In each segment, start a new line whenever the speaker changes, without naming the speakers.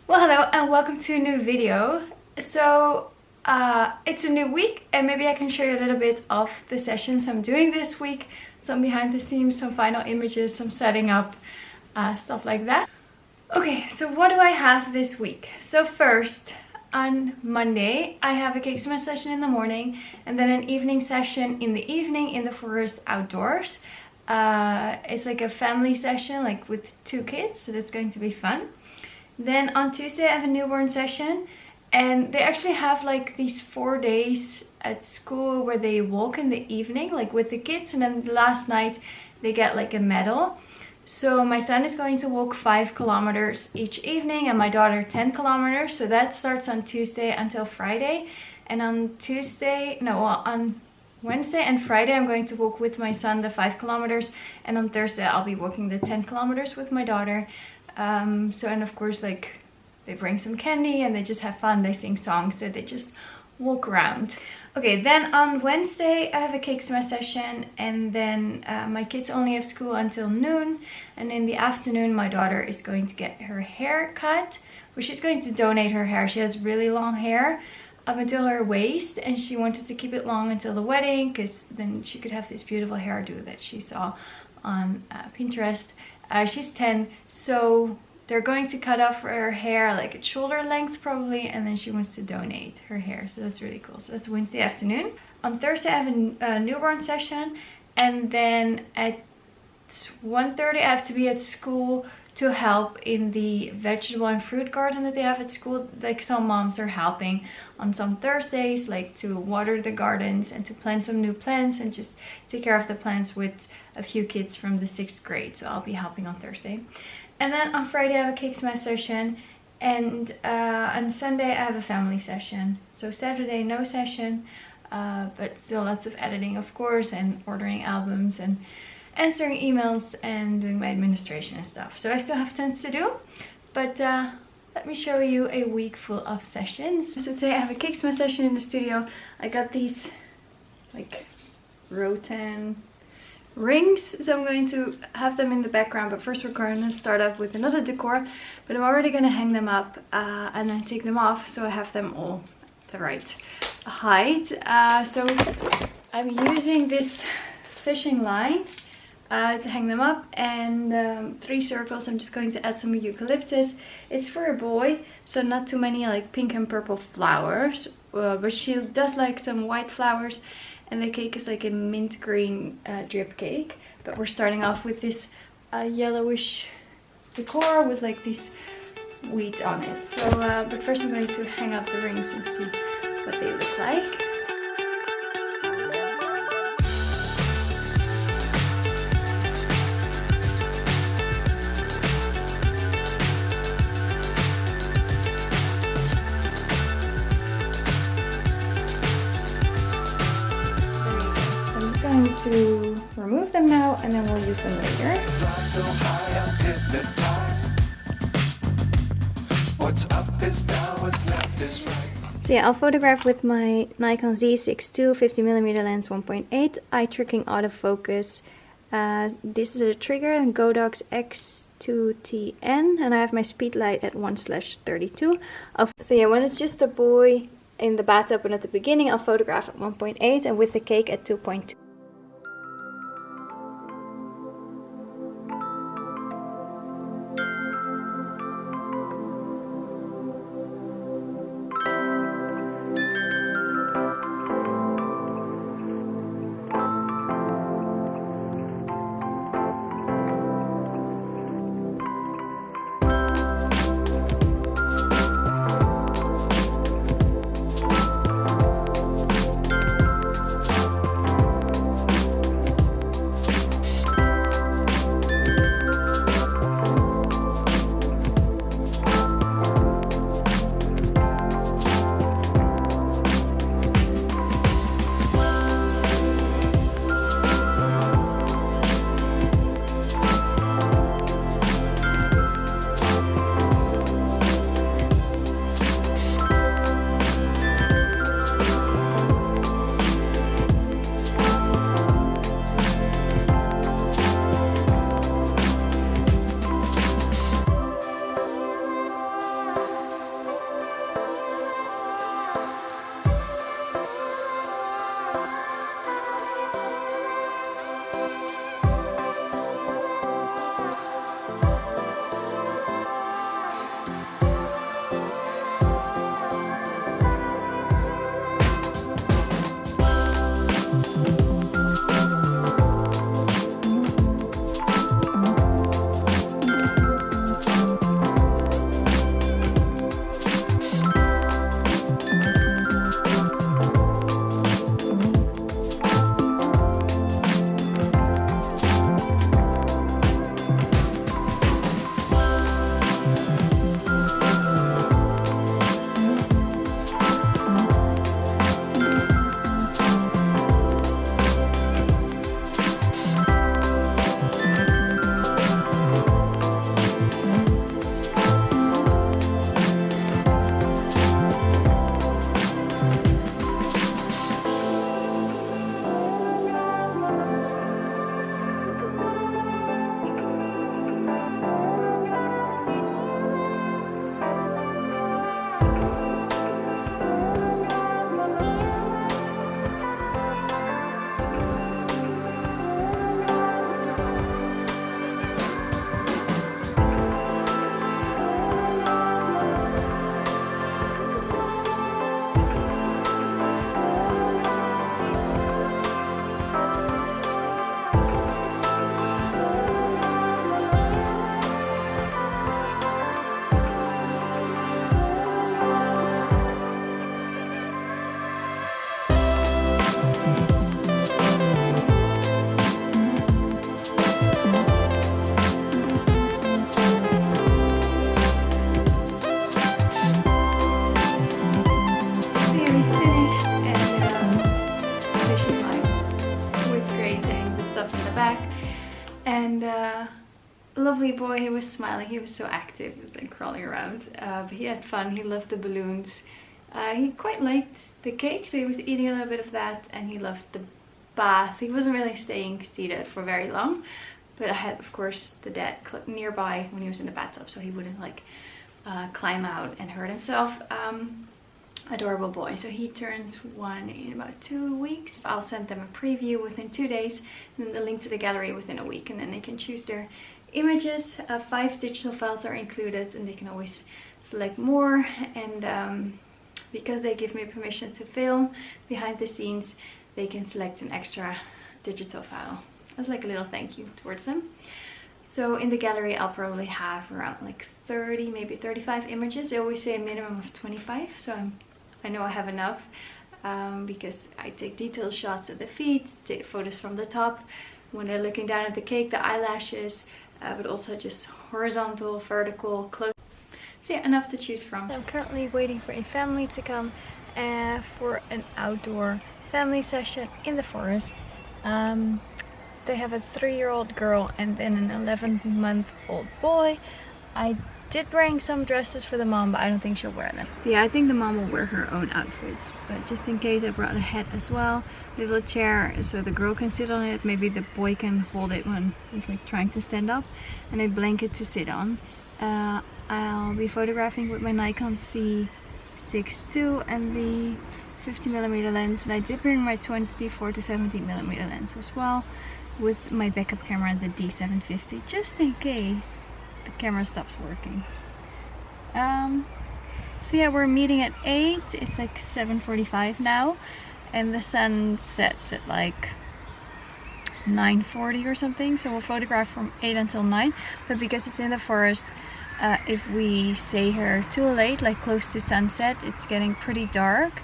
Well, hello and welcome to a new video. So it's a new week and maybe I can show you a little bit of the sessions I'm doing this week, some behind the scenes, some final images, some setting up, stuff like that. Okay, so what do I have this week? So first, on Monday I have a cake smell session in the morning and then an evening session in the evening in the forest outdoors. It's like a family session, like with 2 kids, so that's going to be fun. Then on Tuesday I have a newborn session, and they actually have like these 4 days at school where they walk in the evening, like with the kids, and then last night they get like a medal. So my son is going to walk 5 kilometers each evening and my daughter 10 kilometers. So that starts on Tuesday until Friday. And on Wednesday and Friday I'm going to walk with my son the 5 kilometers, and on Thursday I'll be walking the 10 kilometers with my daughter. And of course, like, they bring some candy and they just have fun, they sing songs, so they just walk around. Okay, then on Wednesday I have a cake smell session, and then my kids only have school until noon, and in the afternoon my daughter is going to get her hair cut, where she's going to donate her hair. She has really long hair up until her waist and she wanted to keep it long until the wedding, because then she could have this beautiful hairdo that she saw on Pinterest. She's 10, so they're going to cut off her hair like at shoulder length probably, and then she wants to donate her hair, so that's really cool. So that's Wednesday afternoon. On Thursday I have a newborn session, and then at 1:30 I have to be at school to help in the vegetable and fruit garden that they have at school. Like, some moms are helping on some Thursdays, like to water the gardens and to plant some new plants and just take care of the plants with a few kids from the 6th grade. So I'll be helping on Thursday. And then on Friday I have a cake smell session, and on Sunday I have a family session. So Saturday no session, but still lots of editing, of course, and ordering albums and answering emails and doing my administration and stuff. So I still have tons to do, but let me show you a week full of sessions. So today I have a cake smell session in the studio. I got these like Rotan rings, so I'm going to have them in the background, but first we're going to start off with another decor, but I'm already going to hang them up and then take them off so I have them all the right height. So I'm using this fishing line to hang them up, and 3 circles. I'm just going to add some eucalyptus. It's for a boy, so not too many like pink and purple flowers, but she does like some white flowers, and the cake is like a mint green drip cake. But we're starting off with this yellowish decor with like this wheat on it. So but first I'm going to hang up the rings and see what they look like. To remove them now, and then we'll use them later. So yeah, I'll photograph with my Nikon Z6 II 50mm lens 1.8, eye tracking autofocus. This is a trigger, Godox X2TN, and I have my speed light at 1/32. So yeah, when it's just the boy in the bathtub and at the beginning, I'll photograph at 1.8, and with the cake at 2.2. lovely boy. He was smiling. He was so active. He was like crawling around. But he had fun. He loved the balloons. He quite liked the cake, so he was eating a little bit of that, and he loved the bath. He wasn't really staying seated for very long, but I had, of course, the dad nearby when he was in the bathtub, so he wouldn't like climb out and hurt himself. Adorable boy. So he turns 1 in about 2 weeks. I'll send them a preview within 2 days, and then the link to the gallery within a week, and then they can choose their images. 5 digital files are included, and they can always select more. And because they give me permission to film behind the scenes, they can select an extra digital file as like a little thank you towards them. So in the gallery I'll probably have around like 30, maybe 35 images. They always say a minimum of 25, so I know I have enough, because I take detailed shots of the feet, take photos from the top when they're looking down at the cake, the eyelashes, but also just horizontal, vertical, close. So yeah, enough to choose from. I'm currently waiting for a family to come for an outdoor family session in the forest. They have a 3-year-old girl and then an 11-month-old boy. I did bring some dresses for the mom, but I don't think she'll wear them. Yeah, I think the mom will wear her own outfits, but just in case I brought a hat as well. Little chair so the girl can sit on it, maybe the boy can hold it when he's like trying to stand up, and a blanket to sit on. I'll be photographing with my Nikon C6 II and the 50mm lens, and I did bring my 24 to 70mm lens as well, with my backup camera, the D750, just in case the camera stops working. So yeah, we're meeting at 8. It's like 7:45 now, and the sun sets at like 9:40 or something, so we'll photograph from 8 until 9. But because it's in the forest, if we stay here too late, like close to sunset, it's getting pretty dark.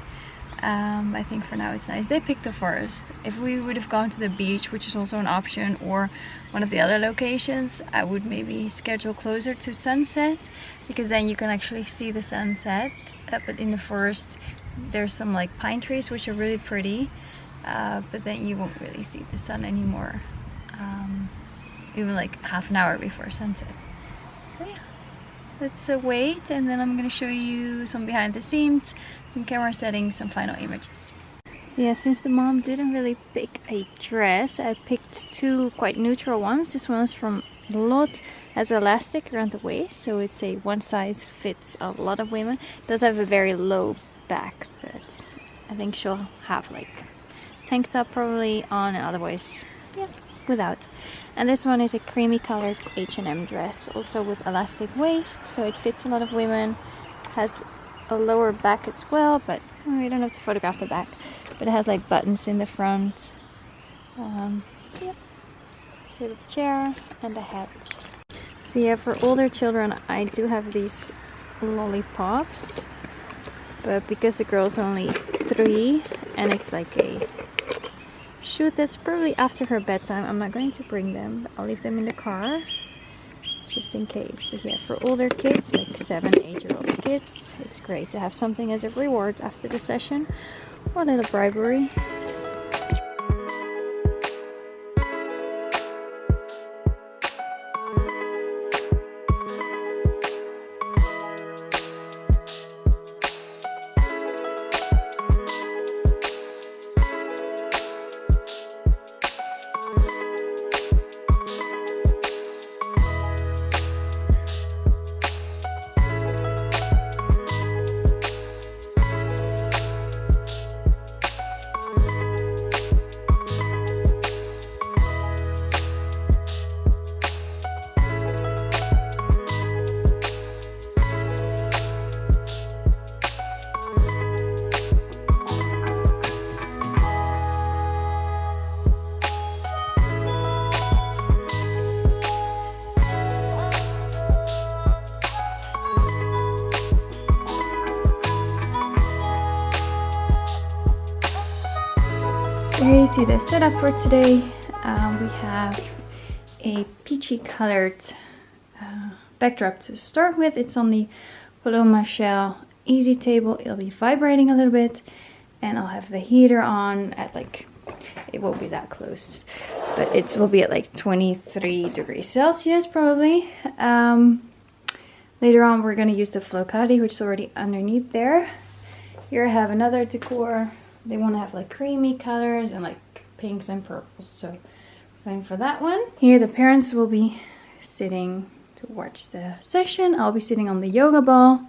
I think for now it's nice. They picked the forest. If we would have gone to the beach, which is also an option, or one of the other locations, I would maybe schedule closer to sunset, because then you can actually see the sunset. But in the forest there's some like pine trees which are really pretty, but then you won't really see the sun anymore, even like half an hour before sunset. So yeah, let's wait, and then I'm going to show you some behind the scenes, some camera settings, some final images. So yeah, since the mom didn't really pick a dress, I picked 2 quite neutral ones. This one is from Lot, has elastic around the waist, so it's a one size fits a lot of women. It does have a very low back, but I think she'll have like tank top probably on, and otherwise yeah, without. And this one is a creamy colored H&M dress, also with elastic waist, so it fits a lot of women. Has a lower back as well, but you don't have to photograph the back, but it has like buttons in the front. Yeah, little chair and a hat. So yeah, for older children I do have these lollipops, but because the girl's only 3 and it's like a shoot that's probably after her bedtime, I'm not going to bring them. I'll leave them in the car just in case. But yeah, for older kids, like 7, 8-year-old kids, it's great to have something as a reward after the session, or a little bribery. Here you see the setup for today. We have a peachy colored backdrop to start with. It's on the Paloma Shell easy table. It'll be vibrating a little bit, and I'll have the heater on at like it won't be that close, but it will be at like 23 degrees Celsius probably. Later on we're going to use the flocati, which is already underneath there. Here I have another decor. They want to have like creamy colors and like pinks and purples, so we're going for that one. Here the parents will be sitting to watch the session. I'll be sitting on the yoga ball,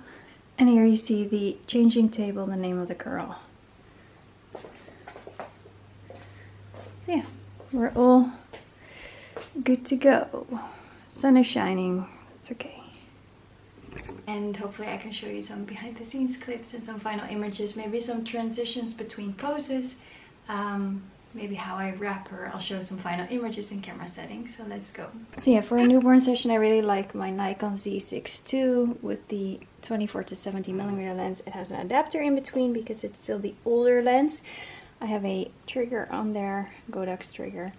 and here you see the changing table, the name of the girl. So yeah, we're all good to go. Sun is shining, that's okay. And hopefully I can show you some behind the scenes clips and some final images, maybe some transitions between poses, maybe how I wrap her. I'll show some final images and camera settings, so let's go. So yeah, for a newborn session I really like my Nikon Z6 II with the 24 to 70mm lens. It has an adapter in between because it's still the older lens. I have a trigger on there, Godox trigger.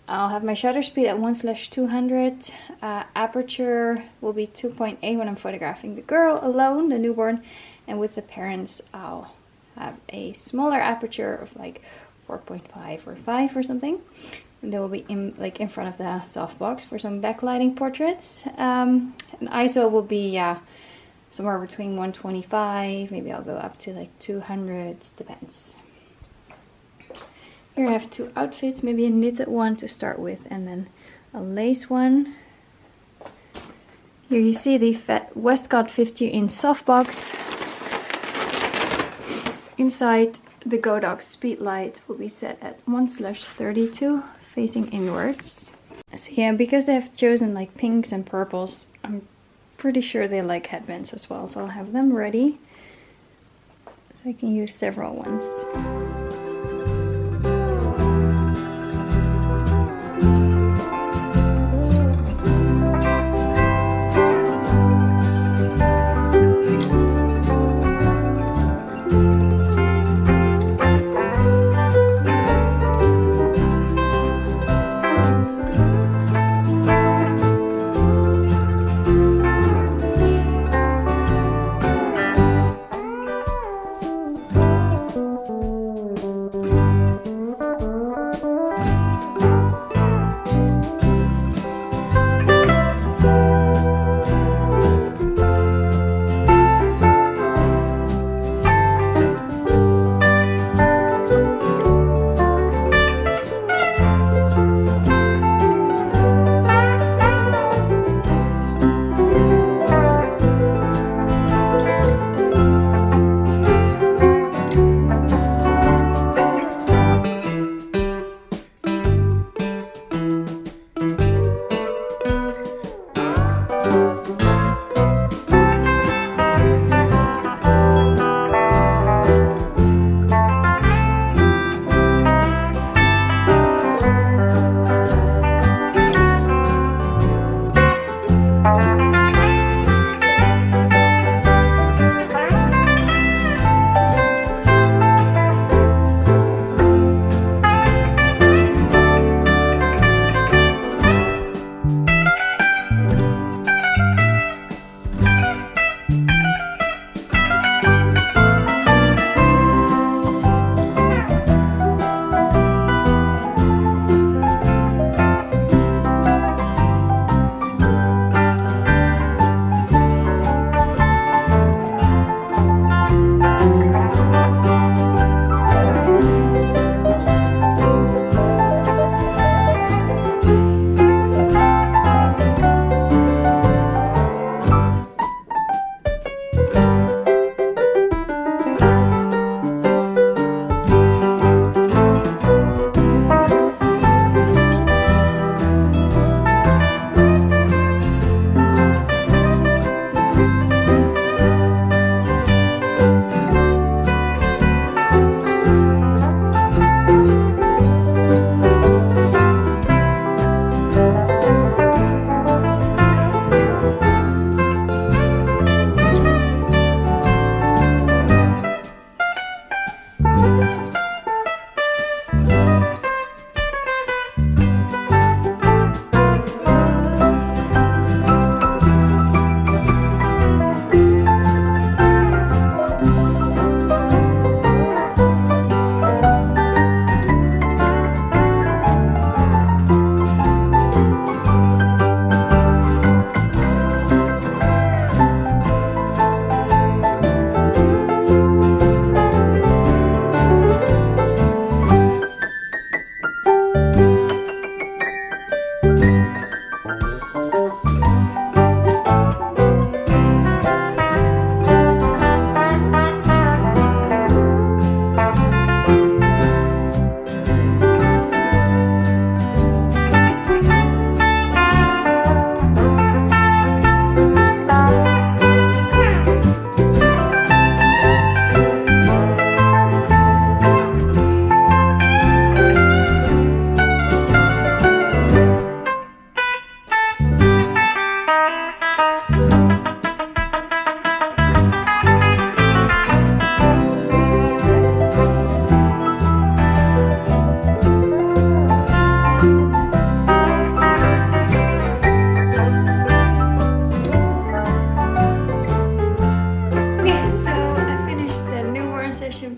I'll have my shutter speed at 1/200. Aperture will be 2.8 when I'm photographing the girl alone, the newborn, and with the parents I'll have a smaller aperture of like 4.5 or 5 or something. And they will be in front of the softbox for some backlighting portraits. And ISO will be somewhere between 125, maybe I'll go up to like 200, depends. Here I have two outfits, maybe a knitted one to start with and then a lace one. Here you see the Westcott 50 in softbox. Inside the Godox speed light will be set at 1/32, facing inwards. So yeah, because I've chosen like pinks and purples, I'm pretty sure they like headbands as well, so I'll have them ready. So I can use several ones.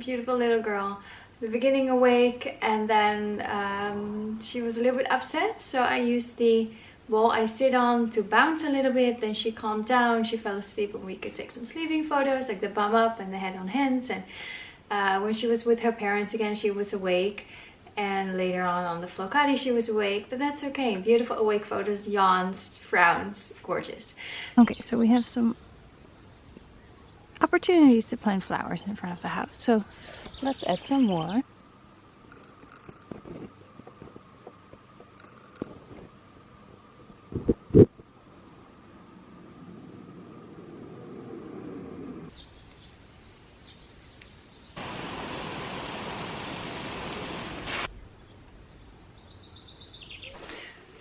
beautiful little girl. At the beginning awake, and then she was a little bit upset, so I used the wall I sit on to bounce a little bit. Then she calmed down, she fell asleep, and we could take some sleeping photos, like the bum up and the head on hands. And when she was with her parents again, she was awake, and later on the Flocati she was awake, but that's okay. Beautiful awake photos, yawns, frowns, gorgeous. Okay, so we have some opportunities to plant flowers in front of the house, so let's add some more.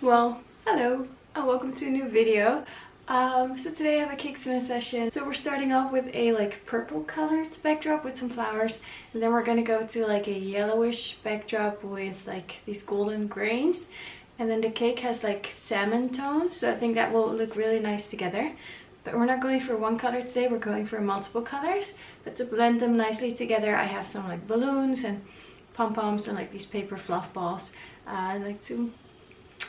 Well, hello and welcome to a new video. So today I have a cake spin session. So we're starting off with a like purple colored backdrop with some flowers, and then we're gonna go to like a yellowish backdrop with like these golden grains, and then the cake has like salmon tones, so I think that will look really nice together. But we're not going for one color today, we're going for multiple colors. But to blend them nicely together, I have some like balloons and pom-poms and like these paper fluff balls. I like to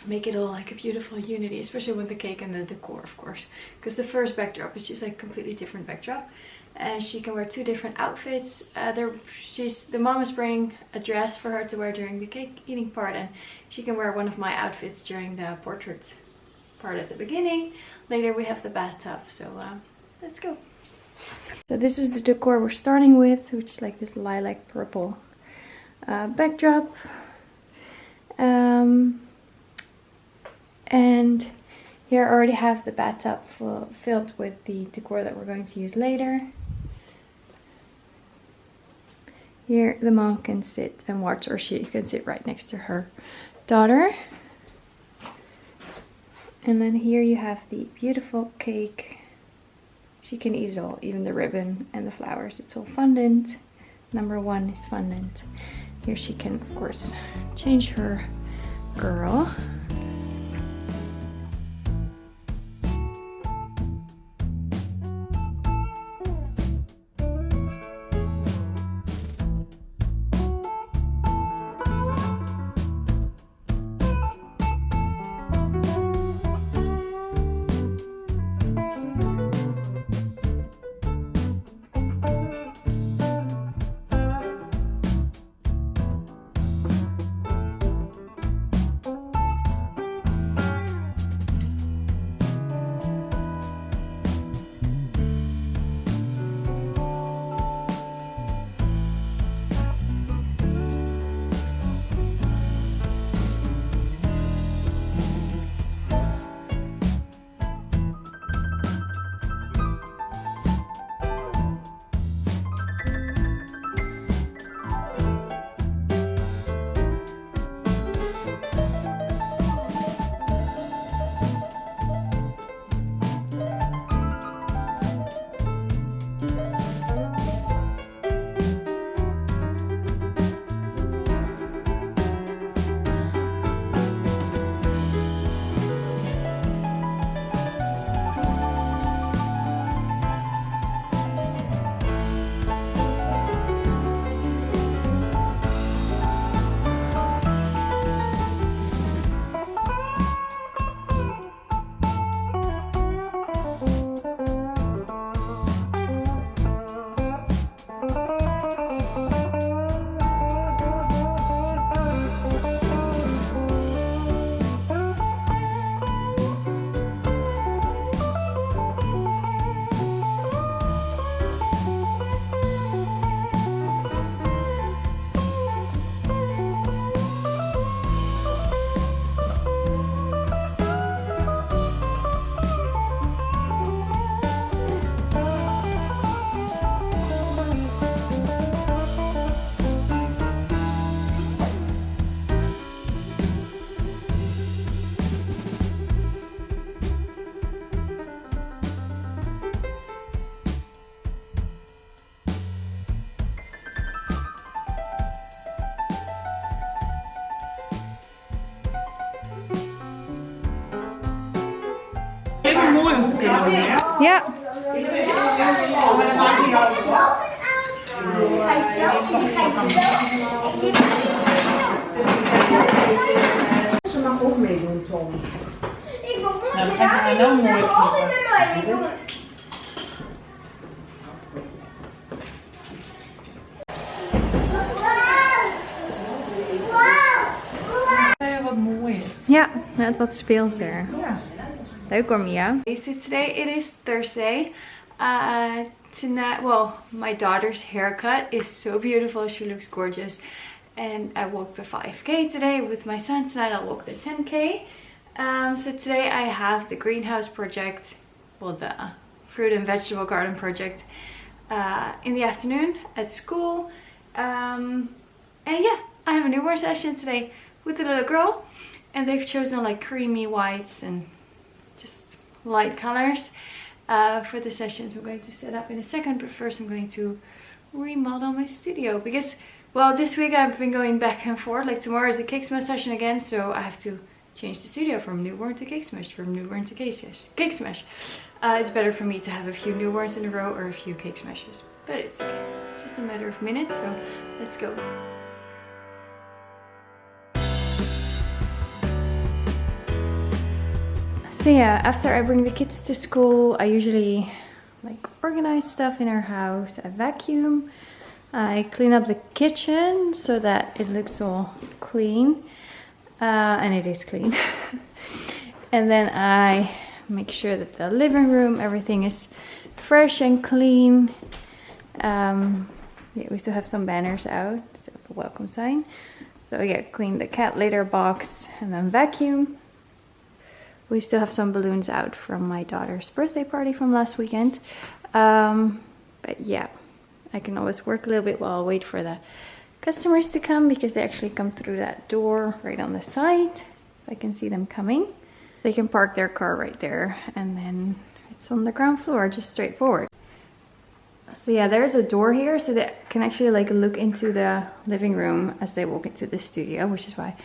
make it all like a beautiful unity, especially with the cake and the decor, of course, because the first backdrop is just like a completely different backdrop. And she can wear two different outfits. The mom is bringing a dress for her to wear during the cake eating part, and she can wear one of my outfits during the portrait part at the beginning. Later we have the bathtub, so let's go. So this is the decor we're starting with, which is like this lilac purple backdrop. And here I already have the bathtub filled with the decor that we're going to use later. Here the mom can sit and watch, or she can sit right next to her daughter. And then here you have the beautiful cake. She can eat it all, even the ribbon and the flowers. It's all fondant. Number one is fondant. Here she can, of course, change her girl.
Even mooi om te kunnen doen, hè?
Ja.
Ze mag ook meedoen, Tom. Nou, ga ik haar nou mooi knippen. Wat mooier.
Ja, net wat speelser.
Ja.
Leuk hoor, Mia. So today it is Thursday. Tonight, well, my daughter's haircut is so beautiful. She looks gorgeous. And I walked the 5K today with my son. Tonight I'll walk the 10K. So today I have the greenhouse project, well, the fruit and vegetable garden project in the afternoon at school. And yeah, I have a newborn session today with the little girl. And they've chosen like creamy whites and just light colors for the sessions I'm going to set up in a second. But first I'm going to remodel my studio because, well, this week I've been going back and forth. Like tomorrow is a cake smash session again, so I have to change the studio from newborn to cake smash, from newborn to cake smash. It's better for me to have a few newborns in a row or a few cake smashes, but it's okay. It's just a matter of minutes, so let's go. So yeah, after I bring the kids to school, I usually like organize stuff in our house. I vacuum, I clean up the kitchen so that it looks all clean, and it is clean. And then I make sure that the living room, everything is fresh and clean. Yeah, we still have some banners out, so the welcome sign. So yeah, clean the cat litter box and then vacuum. We still have some balloons out from my daughter's birthday party from last weekend. But yeah, I can always work a little bit while I wait for the customers to come because they actually come through that door right on the side. I can see them coming. They can park their car right there and then it's on the ground floor, just straightforward. So yeah, there's a door here so they can actually like look into the living room as they walk into the studio, which is why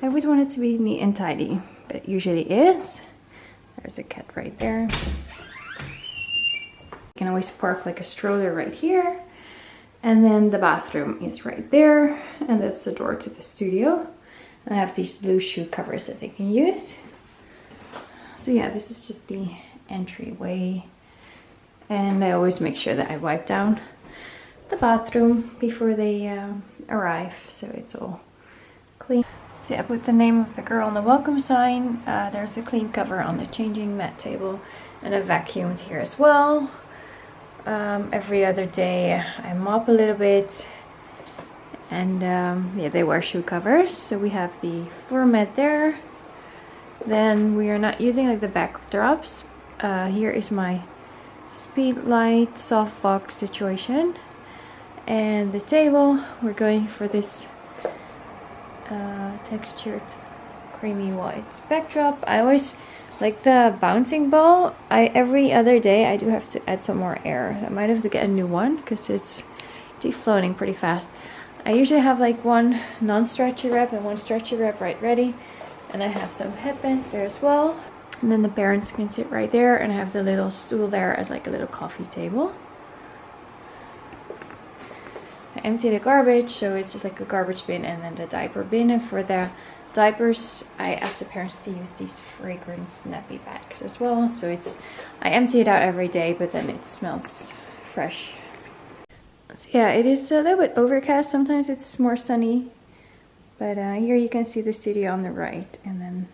I always want it to be neat and tidy, but it usually is. There's a cat right there. You can always park like a stroller right here. And then the bathroom is right there. And that's the door to the studio. And I have these blue shoe covers that they can use. So yeah, this is just the entryway. And I always make sure that I wipe down the bathroom before they arrive, so it's all clean. So yeah, I put the name of the girl on the welcome sign. There's a clean cover on the changing mat table, and I vacuumed here as well. Every other day I mop a little bit, and yeah, they wear shoe covers. So we have the floor mat there. Then we are not using like the backdrops. Here is my speed light softbox situation, and the table, we're going for this textured creamy white backdrop. I always like the bouncing ball. Every other day I do have to add some more air. I might have to get a new one because it's defloating pretty fast. I usually have like one non-stretchy wrap and one stretchy wrap right ready, and I have some headbands there as well. And then the parents can sit right there, and I have the little stool there as like a little coffee table. I empty the garbage, so it's just like a garbage bin and then the diaper bin. And for the diapers, I asked the parents to use these fragrance nappy bags as well. So I empty it out every day, but then it smells fresh. So yeah, it is a little bit overcast. Sometimes it's more sunny, but here you can see the studio on the right, and then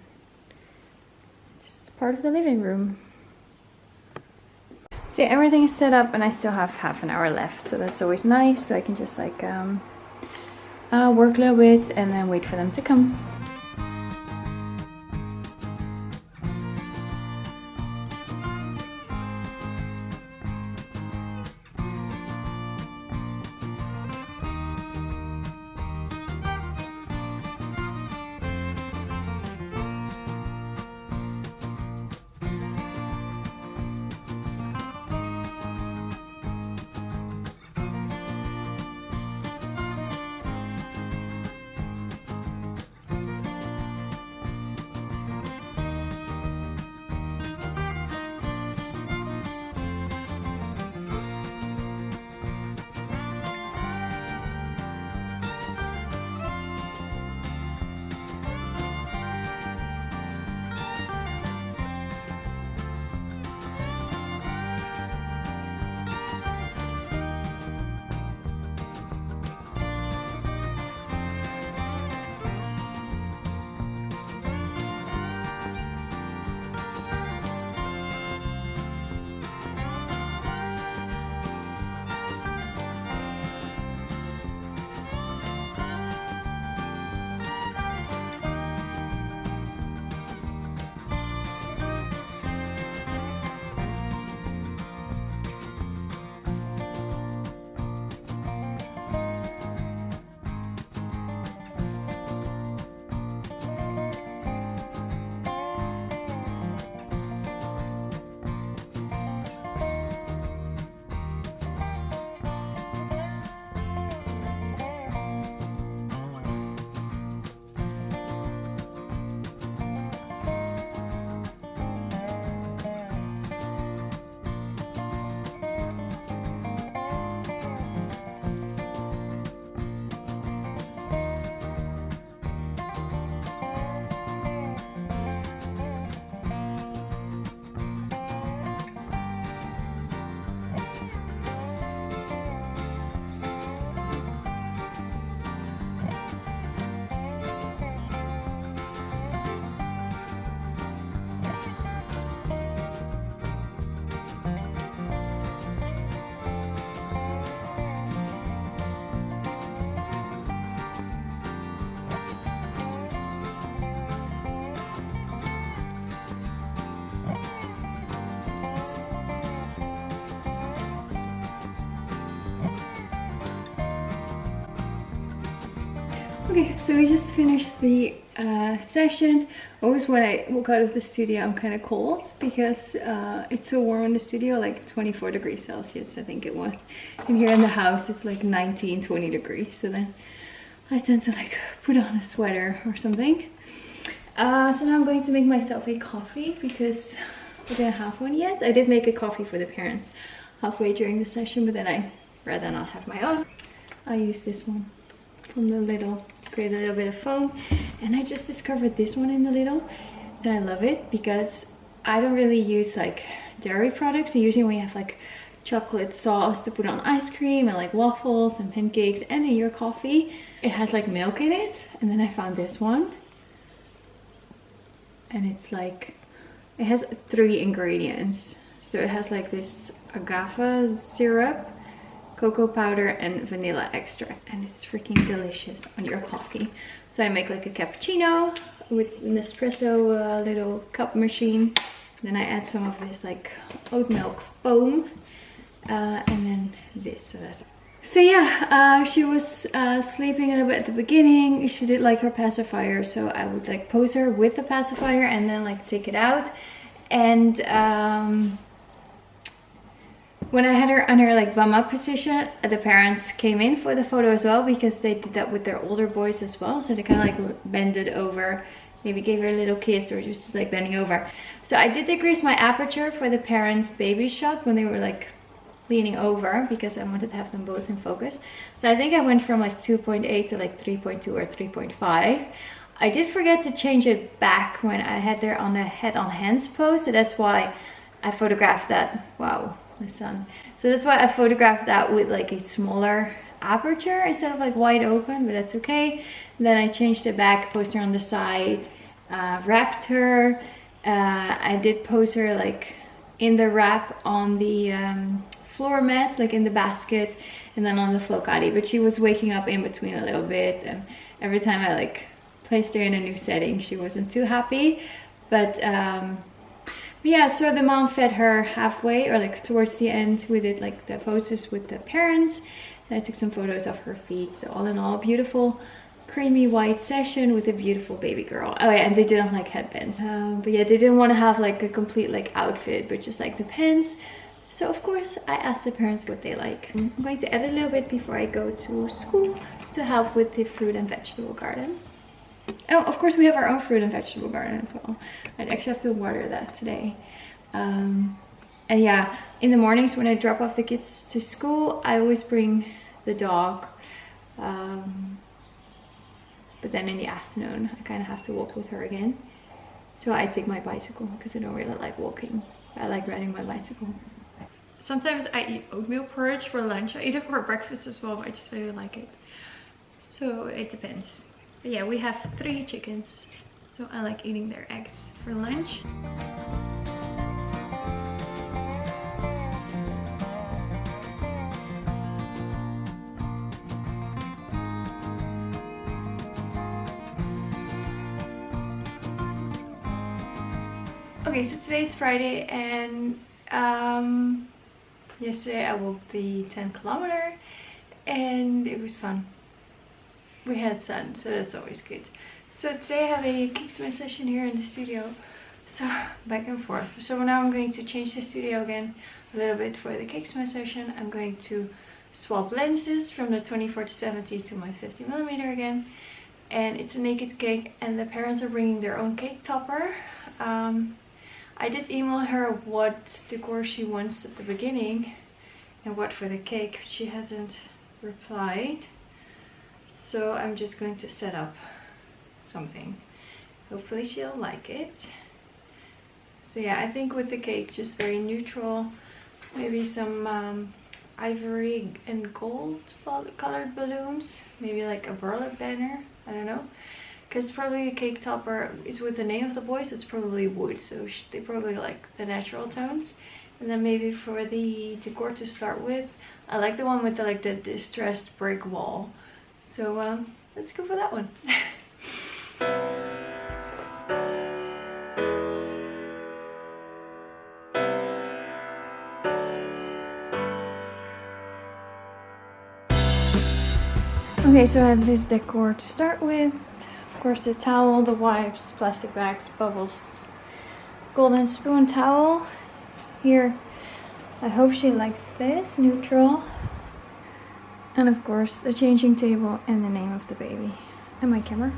just part of the living room. So yeah, everything is set up and I still have half an hour left, so that's always nice. So I can just like work a little bit and then wait for them to come. Okay, so we just finished the session. Always when I walk out of the studio, I'm kind of cold because it's so warm in the studio, like 24 degrees Celsius, I think it was. And here in the house, it's like 19, 20 degrees. So then I tend to like put on a sweater or something. So now I'm going to make myself a coffee because I didn't have one yet. I did make a coffee for the parents halfway during the session, but then I rather not have my own. I use this one from the Lidl to create a little bit of foam, and I just discovered this one in the Lidl and I love it because I don't really use like dairy products. Usually we have like chocolate sauce to put on ice cream and like waffles and pancakes, and in your coffee it has like milk in it. And then I found this one and it's like, it has 3 ingredients. So it has like this agave syrup, cocoa powder and vanilla extract, and it's freaking delicious on your coffee. So I make like a cappuccino with an espresso little cup machine. Then I add some of this like oat milk foam and then this. So yeah, she was sleeping a little bit at the beginning. She did like her pacifier, so I would like pose her with the pacifier and then like take it out. And when I had her on her like bum up position, the parents came in for the photo as well because they did that with their older boys as well. So they kind of like bended over, maybe gave her a little kiss or just like bending over. So I did decrease my aperture for the parent baby shot when they were like leaning over because I wanted to have them both in focus. So I think I went from like 2.8 to like 3.2 or 3.5. I did forget to change it back when I had her on the head on hands pose, so that's why I photographed that. Wow, the sun. So that's why I photographed that with like a smaller aperture instead of like wide open, but that's okay. And then I changed it back, posed her on the side, wrapped her. I did pose her like in the wrap on the floor mat, like in the basket, and then on the flocati. But she was waking up in between a little bit, and every time I like placed her in a new setting, she wasn't too happy. But yeah, so the mom fed her halfway or like towards the end. We did like the poses with the parents, and I took some photos of her feet. So all in all, beautiful creamy white session with a beautiful baby girl. Oh yeah, and they didn't like headbands, but yeah, they didn't want to have like a complete like outfit, but just like the pants. So of course I asked the parents what they like. I'm going to edit a little bit before I go to school to help with the fruit and vegetable garden. Oh, of course we have our own fruit and vegetable garden as well. I'd actually have to water that today. And yeah, in the mornings when I drop off the kids to school, I always bring the dog. But then in the afternoon, I kind of have to walk with her again. So I take my bicycle because I don't really like walking. I like riding my bicycle. Sometimes I eat oatmeal porridge for lunch. I eat it for breakfast as well, but I just really like it. So it depends. But yeah, we have 3 chickens. So I like eating their eggs for lunch. Okay, so today it's Friday, and yesterday I walked the 10 kilometer and it was fun. We had sun, so that's always good. So today I have a kicksman session here in the studio, so back and forth. So now I'm going to change the studio again a little bit for the kicksman session. I'm going to swap lenses from the 24-70 to my 50mm again, and it's a naked cake, and the parents are bringing their own cake topper. I did email her what decor she wants at the beginning and what for the cake. She hasn't replied, so I'm just going to set up something. Hopefully she'll like it. So yeah, I think with the cake, just very neutral, maybe some ivory and gold colored balloons, maybe like a burlap banner, I don't know. Because probably the cake topper is with the name of the boy, so it's probably wood, so they probably like the natural tones. And then maybe for the decor to start with, I like the one with the, like the distressed brick wall. So let's go for that one. Okay, so I have this decor to start with. Of course, the towel, the wipes, plastic bags, bubbles, golden spoon towel. Here, I hope she likes this, neutral. And of course, the changing table and the name of the baby. And my camera.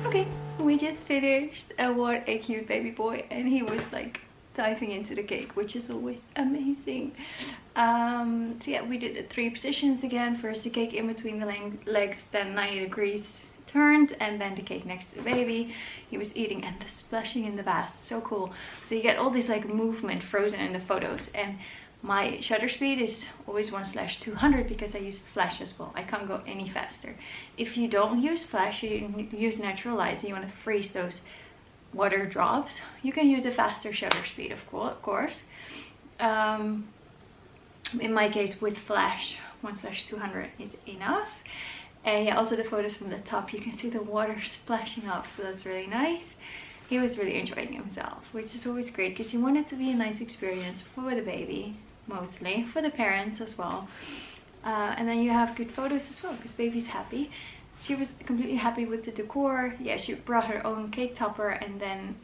Okay, we just finished and what a cute baby boy, and he was like diving into the cake, which is always amazing. So yeah, we did the 3 positions again. First the cake in between the legs, then 90 degrees turned, and then the cake next to the baby. He was eating and the splashing in the bath, so cool. So you get all this like movement frozen in the photos, and my shutter speed is always 1/200 because I use flash as well. I can't go any faster. If you don't use flash, you use natural light, and you want to freeze those water drops, you can use a faster shutter speed, of course. In my case, with flash, 1/200 is enough. And yeah, also the photos from the top, you can see the water splashing up, so that's really nice. He was really enjoying himself, which is always great because you want it to be a nice experience for the baby, mostly for the parents as well. And then you have good photos as well because baby's happy. She was completely happy with the decor. Yeah, she brought her own cake topper and then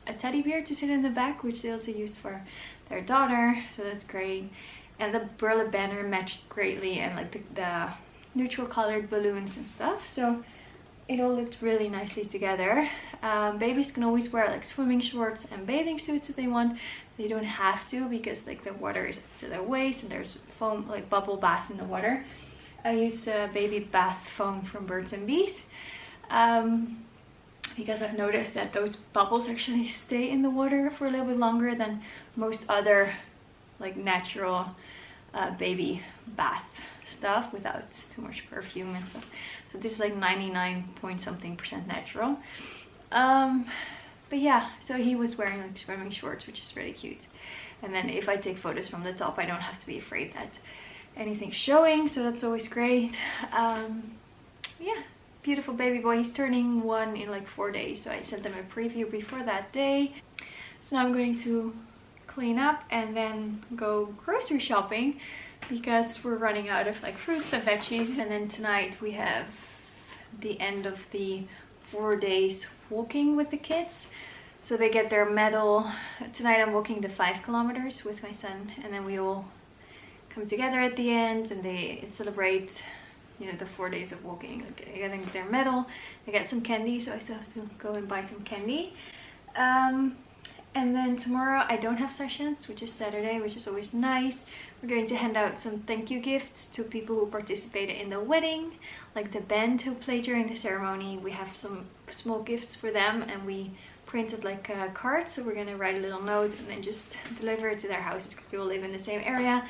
a teddy bear to sit in the back, which they also used for their daughter, so that's great. And the burlap banner matched greatly, and like the neutral colored balloons and stuff, so it all looked really nicely together. Babies can always wear like swimming shorts and bathing suits if they want. They don't have to because like the water is up to their waist and there's foam, like bubble bath in the water. I use baby bath foam from Birds and Bees. because I've noticed that those bubbles actually stay in the water for a little bit longer than most other like natural baby bath stuff without too much perfume and stuff. So this is like 99 point something% natural. But yeah, so he was wearing like swimming shorts, which is really cute. And then if I take photos from the top, I don't have to be afraid that anything's showing, so that's always great. Yeah, beautiful baby boy. He's turning 1 in like 4 days, so I sent them a preview before that day. So now I'm going to clean up and then go grocery shopping because we're running out of like fruits and veggies. And then tonight we have the end of the 4 days walking with the kids, so they get their medal. Tonight I'm walking the 5 kilometers with my son, and then we all come together at the end and they celebrate, you know, the 4 days of walking, like getting their medal. They get some candy, so I still have to go and buy some candy. And then tomorrow I don't have sessions, which is Saturday, which is always nice. We're going to hand out some thank you gifts to people who participated in the wedding, like the band who played during the ceremony. We have some small gifts for them, and we printed like a card, so we're gonna write a little note and then just deliver it to their houses because they all live in the same area.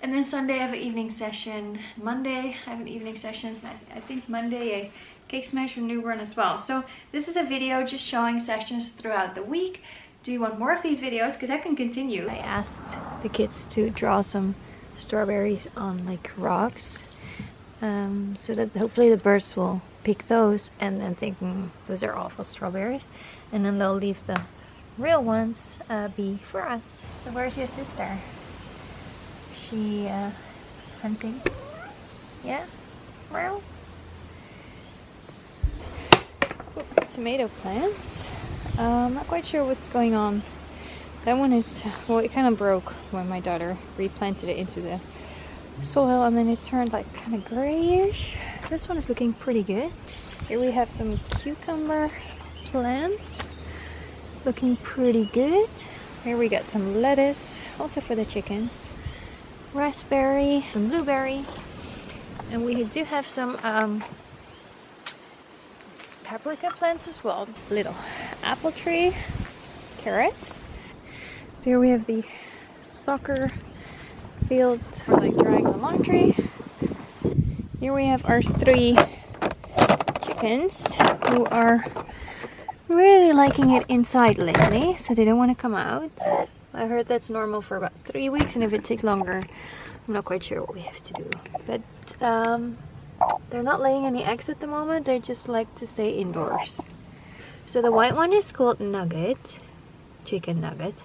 And then Sunday I have an evening session. Monday I have an evening session. So I think Monday a cake smash from newborn as well. So this is a video just showing sessions throughout the week. Do you want more of these videos? Because I can continue. I asked the kids to draw some strawberries on like rocks, so that hopefully the birds will pick those and then think those are awful strawberries, and then they'll leave the real ones be for us. So where's your sister? She hunting? Yeah? Well, tomato plants. I'm not quite sure what's going on. That one is, well, it kind of broke when my daughter replanted it into the soil, and then it turned like kind of grayish. This one is looking pretty good. Here we have some cucumber plants looking pretty good. Here we got some lettuce, also for the chickens. Raspberry, some blueberry, and we do have some paprika plants as well. Little apple tree, carrots. So here we have the soccer field for like drying the laundry. Here we have our 3 chickens who are really liking it inside lately, so they don't want to come out. I heard that's normal for about 3 weeks, and if it takes longer, I'm not quite sure what we have to do. But they're not laying any eggs at the moment. They just like to stay indoors. So the white one is called Nugget, chicken nugget.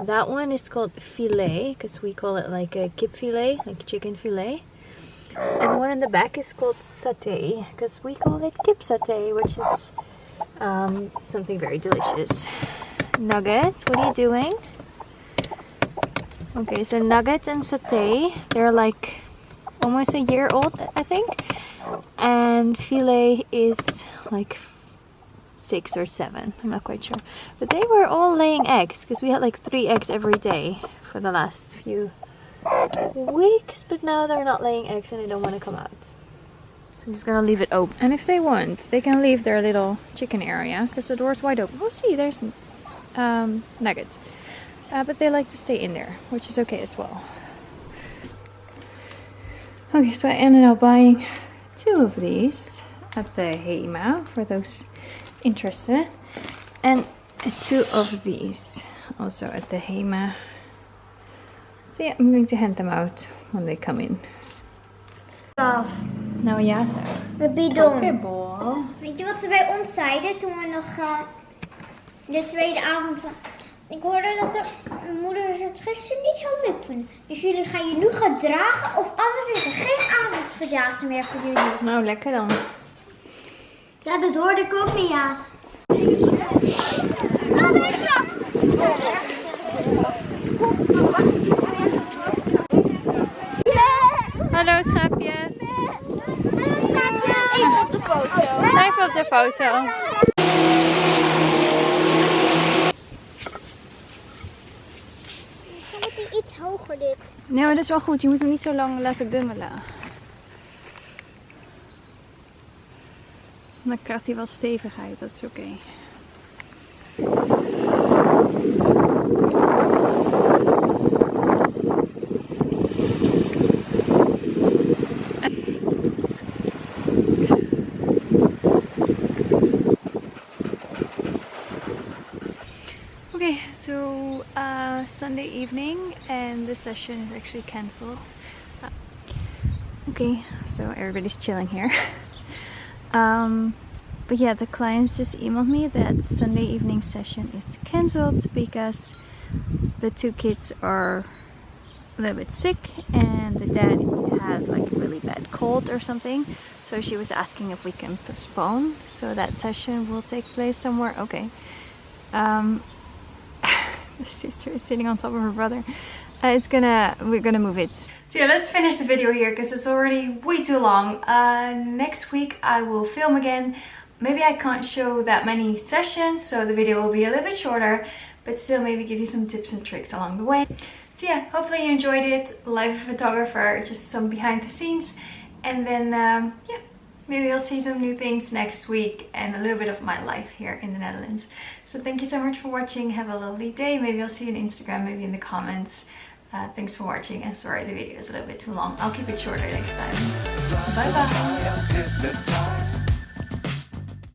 That one is called filet, because we call it like a kip filet, like chicken filet. And the one in the back is called satay, because we call it kip satay, which is something very delicious. Nugget, what are you doing? Okay, so Nugget and satay, they're like almost a year old, I think, and filet is like 6 or 7, I'm not quite sure. But they were all laying eggs, because we had like 3 eggs every day for the last few weeks, but now they're not laying eggs and they don't want to come out. So I'm just gonna leave it open, and if they want, they can leave their little chicken area because the door's wide open. We'll see, there's Nuggets, but they like to stay in there, which is okay as well. Okay, so I ended up buying 2 of these at the HEMA for those interested, and 2 of these also at the HEMA. So yeah, I'm going to hand them out when they come in. Nou ja, zo.
De bidon.
Pokeball.
Weet je wat ze bij ons zeiden toen we nog de tweede avond van... Ik hoorde dat de moeder het gisteren niet heel leuk vond. Dus jullie gaan je nu gedragen of anders is er geen avondvierdaagse meer voor jullie.
Nou, lekker dan.
Ja, dat hoorde ik ook niet, ja. Oh, weet je wat?
Hallo schaapjes.
Even op de foto.
Even op de foto.
Dan moet hij iets hoger dit.
Nee, maar dat is wel goed. Je moet hem niet zo lang laten bungelen. Dan krijgt hij wel stevigheid, dat is oké. Okay, so Sunday evening and the session is actually cancelled. Okay, so everybody's chilling here. But yeah, the clients just emailed me that Sunday evening session is cancelled because the two kids are a little bit sick and the dad has like a really bad cold or something. So she was asking if we can postpone. So that session will take place somewhere. Okay. The sister is sitting on top of her brother. We're gonna move it. So yeah, let's finish the video here because it's already way too long. Next week I will film again. Maybe I can't show that many sessions, so the video will be a little bit shorter, but still maybe give you some tips and tricks along the way. So yeah, hopefully you enjoyed it. Life of a photographer, just some behind the scenes. And then yeah, maybe you'll see some new things next week and a little bit of my life here in the Netherlands. So thank you so much for watching. Have a lovely day. Maybe I'll see you on Instagram, maybe in the comments. Thanks for watching, and sorry the video is a little bit too long. I'll keep it shorter next time. Bye bye.